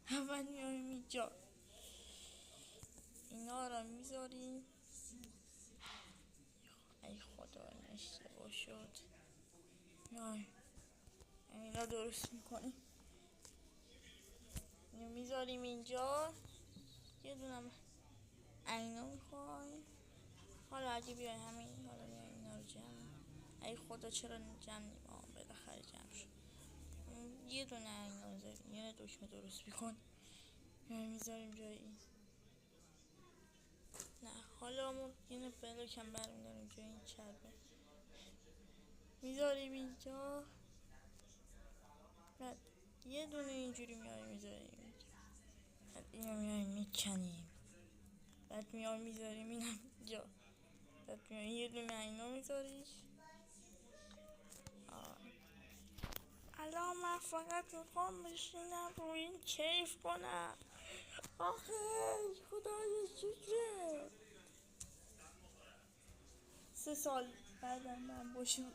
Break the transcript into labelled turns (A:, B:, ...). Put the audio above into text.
A: اول میایم اینجا اینا رو میذاریم. ای خدا این اشتباه شد. میایم اینا درست میکنیم، اینو میذاریم اینجا. یه دونم اینا میخوایم. حالا اگه بیای همین، حالا میایم اینا رو جمع. ای خدا چرا جمع نیم؟ بالاخره جمع شد. یه دونه اینا میذاریم، یه دکمه درست میکن، میذاریم جای این. نه حالا ما یه بلاک هم برمیداریم جای این چربه، میذاریم اینجا. بعد یه دونه اینجوری میایم میذاریم اینجا. بعد اینو میایم میکنیم. بعد میایم میذاریم اینم اینجا. بعد میایم یه دونه اینا میذاریش. الان من فقط میخوام بشینم روی این کیف کنم. آخه خدای شکره 3 سال بعدم من باشم